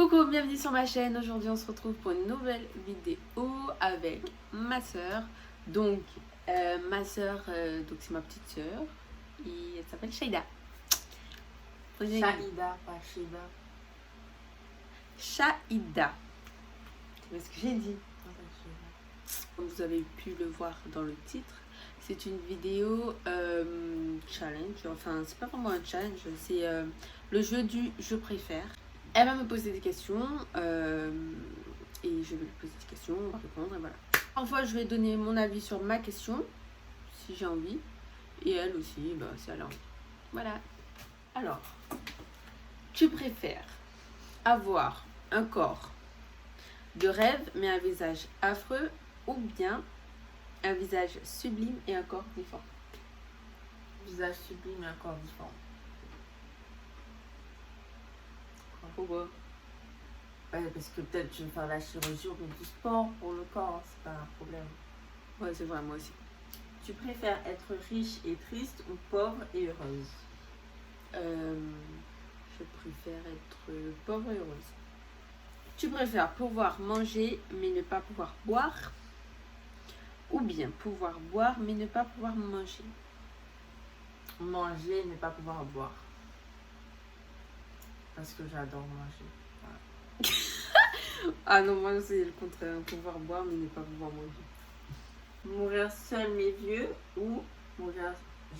Coucou, bienvenue sur ma chaîne. Aujourd'hui on se retrouve pour une nouvelle vidéo avec ma soeur. Donc ma soeur, donc c'est ma petite soeur et elle s'appelle Shaïda. Shaïda, pas Shaïda. Shaïda. C'est ce que j'ai dit. Comme vous avez pu le voir dans le titre, c'est une vidéo challenge. Enfin, c'est pas vraiment un challenge, c'est le jeu du je préfère. Elle va me poser des questions et je vais lui poser des questions, on va répondre et voilà. Parfois, je vais donner mon avis sur ma question si j'ai envie et elle aussi, bah, si elle a envie. Voilà. Alors, tu préfères avoir un corps de rêve mais un visage affreux ou bien un visage sublime et un corps différent? Visage sublime et un corps différent. Pourquoi? Ouais, parce que peut-être je vais faire la chirurgie ou du sport pour le corps, hein, c'est pas un problème. Ouais, c'est vrai, moi aussi. Tu préfères être riche et triste ou pauvre et heureuse? Je préfère être pauvre et heureuse. Tu préfères pouvoir manger mais ne pas pouvoir boire ou bien pouvoir boire mais ne pas pouvoir manger? Manger et ne pas pouvoir boire. Parce que j'adore manger. Ah non, moi c'est le contraire. Pouvoir boire mais ne pas pouvoir manger. Mourir seul mais vieux ou mourir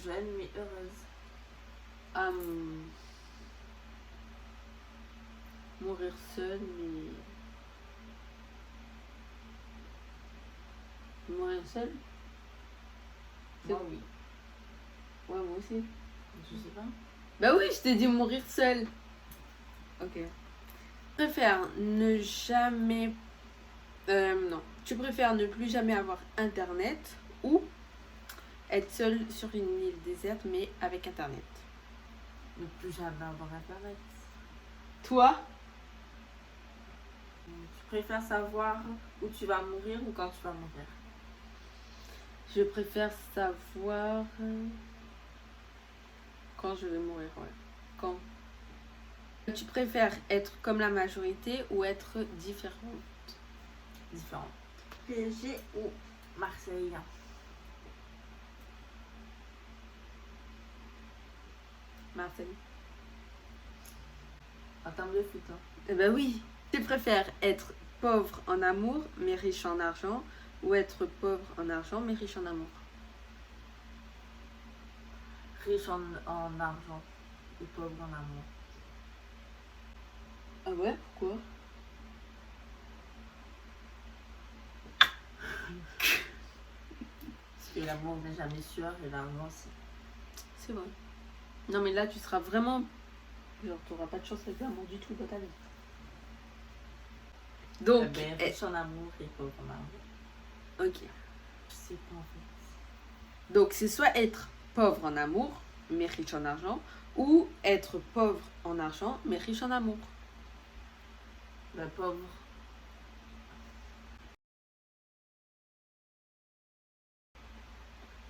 jeune mais heureuse? Mourir seul mais... Mourir seul? Moi oui. Ouais, moi aussi. Je sais pas. Bah oui, je t'ai dit mourir seul. Ok. Tu préfères ne jamais... non. Tu préfères ne plus jamais avoir internet ou être seul sur une île déserte mais avec internet? Ne plus jamais avoir internet. Toi? Tu préfères savoir où tu vas mourir ou quand tu vas mourir? Je préfère savoir quand je vais mourir, ouais. Quand? Tu préfères être comme la majorité ou être différente? Différent. PSG ou Marseille? Marseille. En termes de foot, hein. Eh ben oui. Tu préfères être pauvre en amour mais riche en argent ou être pauvre en argent mais riche en amour? Riche en argent et pauvre en amour. Ah ouais, pourquoi? Parce que l'amour n'est jamais sûr et l'argent aussi. C'est vrai. Non mais là tu seras vraiment... Genre t'auras pas de chance avec l'amour du tout dans ta vie. Donc... riche en amour et pauvre en argent. Ok. Je sais pas en fait. Donc c'est soit être pauvre en amour mais riche en argent ou être pauvre en argent mais riche en amour. Pauvre.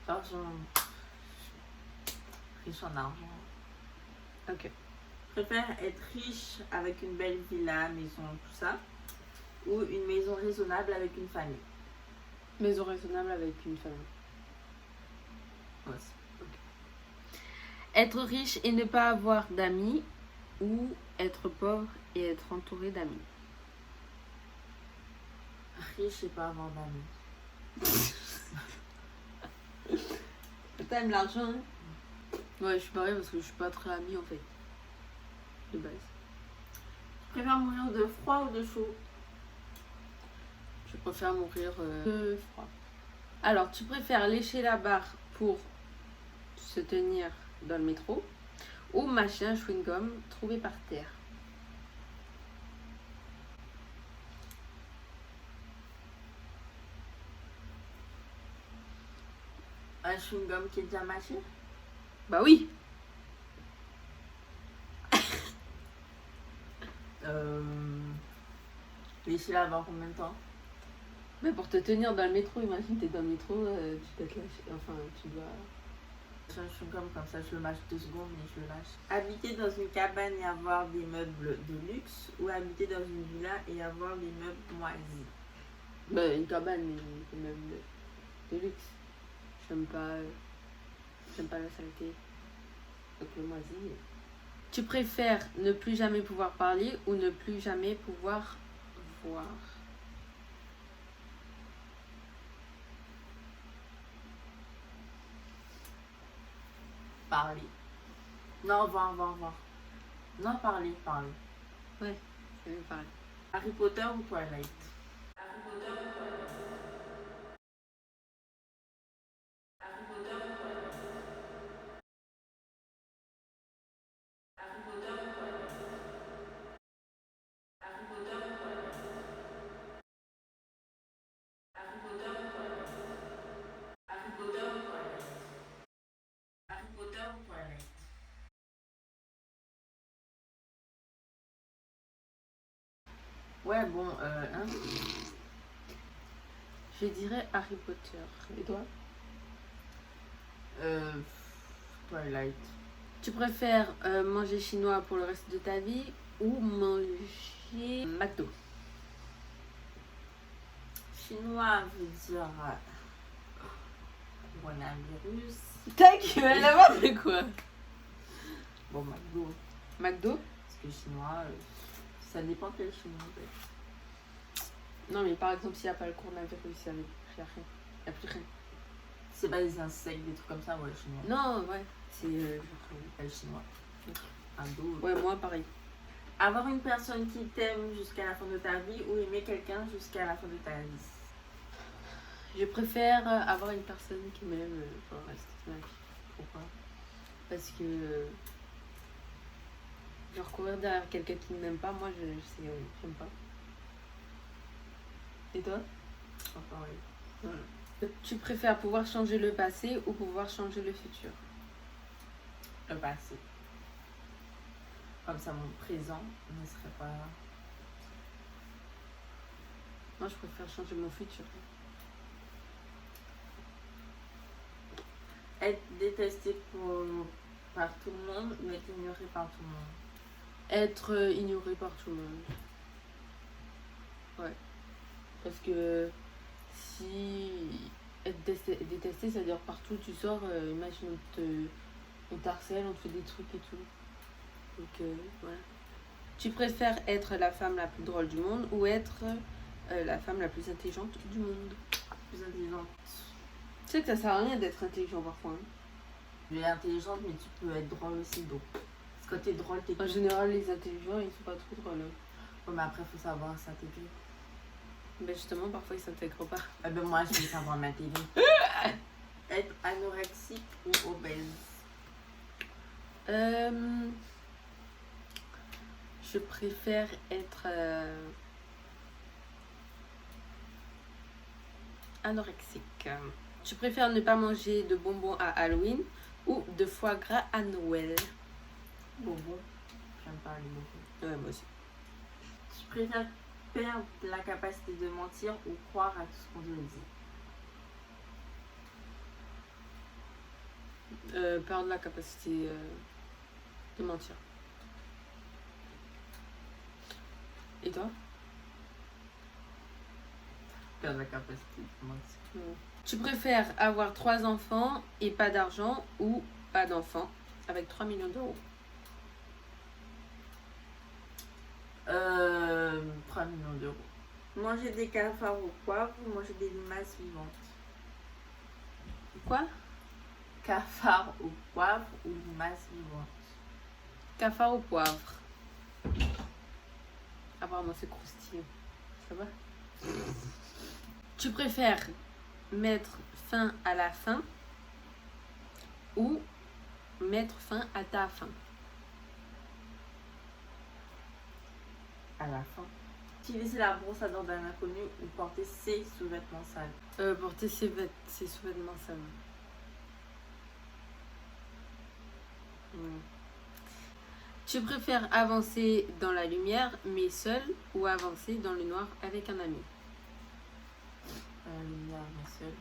Argent. Riche en argent. Ok. Préfère être riche avec une belle villa, maison, tout ça, ou une maison raisonnable avec une famille? Maison raisonnable avec une famille. Ouais. Okay. Être riche et ne pas avoir d'amis ou être pauvre et être entouré d'amis? Riche et pas avoir d'amis. T'aimes l'argent, hein? Ouais, je suis pareil parce que je suis pas très amie en fait. De base. Tu préfères mourir de froid ou de chaud? Je préfère mourir de froid. Alors, tu préfères lécher la barre pour se tenir dans le métro ou mâcher un chewing-gum trouvé par terre? Un chewing-gum qui est déjà mâché? Bah oui. Lécher la barre combien de temps? Mais pour te tenir dans le métro, imagine t'es dans le métro, tu dois te lâcher, enfin tu dois... Je suis comme ça, je le mâche 2 secondes, mais je le lâche. Habiter dans une cabane et avoir des meubles de luxe ou habiter dans une villa et avoir des meubles moisis. Bah, une cabane, mais même de luxe. J'aime pas la saleté. Donc le moisi. Tu préfères ne plus jamais pouvoir parler ou ne plus jamais pouvoir voir? Parler. Non, voir. Non, parler. Ouais, je vais parler. Harry Potter ou Twilight? Ouais, bon, hein? Je dirais Harry Potter. Et toi? Twilight. Tu préfères manger chinois pour le reste de ta vie ou manger McDo? Chinois veut dire coronavirus. Ta gueule, là-bas, c'est quoi? Bon, McDo. McDo? Parce que chinois, ça dépend quel chinois. En fait. Non, mais par exemple, s'il n'y a pas le coronavirus, il n'y a plus rien. C'est pas des insectes, des trucs comme ça, ouais, chinois. Non, ouais, c'est genre. Pas le chinois. Indo. Ouais, moi pareil. Avoir une personne qui t'aime jusqu'à la fin de ta vie ou aimer quelqu'un jusqu'à la fin de ta vie. Je préfère avoir une personne qui m'aime pour le reste de ma vie. Pourquoi? Parce que. Genre, courir derrière quelqu'un qui ne m'aime pas, moi, j'aime pas. Et toi? Enfin, oui. Voilà. Tu préfères pouvoir changer le passé ou pouvoir changer le futur? Le passé. Comme ça, mon présent ne serait pas. Moi, je préfère changer mon futur. Être détesté par tout le monde ou être ignoré par tout le monde? Être ignoré par tout le monde. Ouais. Parce que si être détesté, ça veut dire partout où tu sors, imagine on t'harcèle, on te fait des trucs et tout. Donc voilà. Tu préfères être la femme la plus drôle du monde ou être la femme la plus intelligente du monde? Plus intelligente. Tu sais que ça sert à rien d'être intelligent parfois. Hein. Tu es intelligente, mais tu peux être drôle aussi. Donc, quand t'es drôle, t'es En général, les intelligents, ils sont pas trop drôles. Ouais, mais après, il faut savoir s'intégrer. Mais justement, parfois, ils s'intègrent pas. Eh ben, moi, je vais savoir m'intégrer. Être anorexique ou obèse? Je préfère être anorexique. Tu préfères ne pas manger de bonbons à Halloween ou de foie gras à Noël? Bonbons. J'aime pas les bonbons. Ouais, moi aussi. Tu préfères perdre la capacité de mentir ou croire à tout ce qu'on te dit? Perdre la capacité de mentir. Et toi? Perdre la capacité de mentir. Tu préfères avoir 3 enfants et pas d'argent ou pas d'enfants avec 3 millions d'euros? 3 millions d'euros. Manger des cafards au poivre ou manger des limaces vivantes? Quoi? Cafards au poivre ou limaces vivantes? Cafard au poivre. Apparemment c'est croustillant. Ça va? Tu préfères mettre fin à la faim ou mettre fin à ta faim? À la fin. Utiliser la brosse à dents d'un inconnu ou porter ses sous-vêtements sales? Porter ses sous-vêtements sales. Tu préfères avancer dans la lumière mais seul ou avancer dans le noir avec un ami? Lumière, mais seul.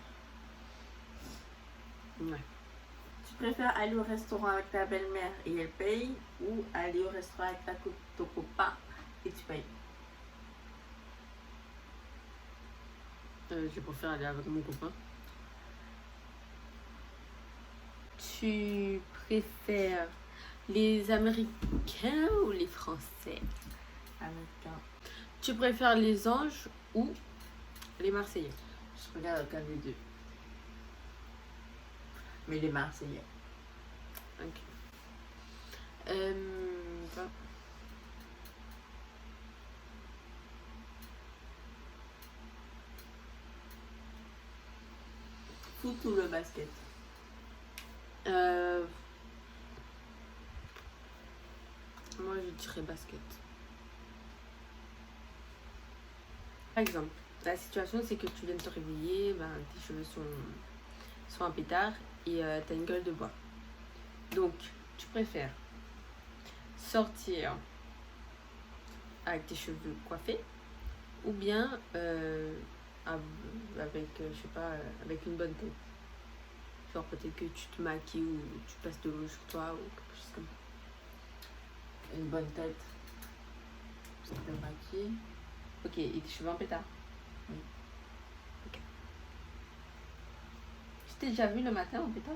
Ouais. Tu préfères aller au restaurant avec ta belle-mère et elle paye, ou aller au restaurant avec ton copain et tu payes? Je préfère aller avec mon copain. Tu préfères les Américains ou les Français? Américain. Tu préfères les Anges ou les Marseillais? Je regarde aucun des deux. Mais les Marseillais. Ok. Bon. Foot ou le basket? Moi, je dirais basket. Par exemple, la situation, c'est que tu viens de te réveiller, ben, tes cheveux sont un pétard et t'as une gueule de bois. Donc, tu préfères sortir avec tes cheveux coiffés ou bien avec, je sais pas, avec une bonne tête. Genre peut-être que tu te maquilles ou tu passes de l'eau sur toi ou quelque chose comme ça. Une bonne tête. Je te maquille. Ok, et tes cheveux en pétard? Oui. Ok. Tu t'es déjà vu le matin en pétard?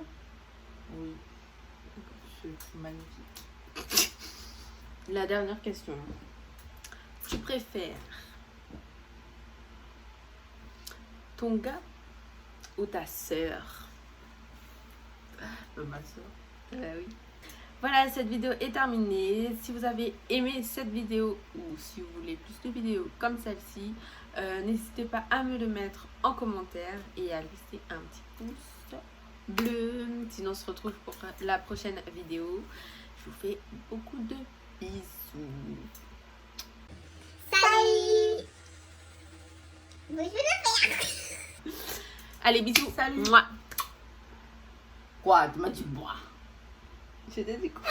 Oui. C'est magnifique. La dernière question. Tu préfères ton gars ou ta sœur? Ma soeur. Oui. Voilà, cette vidéo est terminée. Si vous avez aimé cette vidéo ou si vous voulez plus de vidéos comme celle-ci, n'hésitez pas à me le mettre en commentaire et à laisser un petit pouce bleu. Sinon, on se retrouve pour la prochaine vidéo. Je vous fais beaucoup de bisous. Salut. Je vais le faire. Allez, bisous. Salut. Moi. Quoi? Tu m'as dit bois. Je t'ai dit quoi?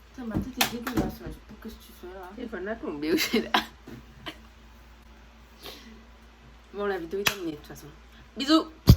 Putain, ma tête est dégueulasse. Qu'est-ce que tu fais là? Il faut la tomber où j'ai là. Bon, la vidéo est terminée de toute façon. Bisous.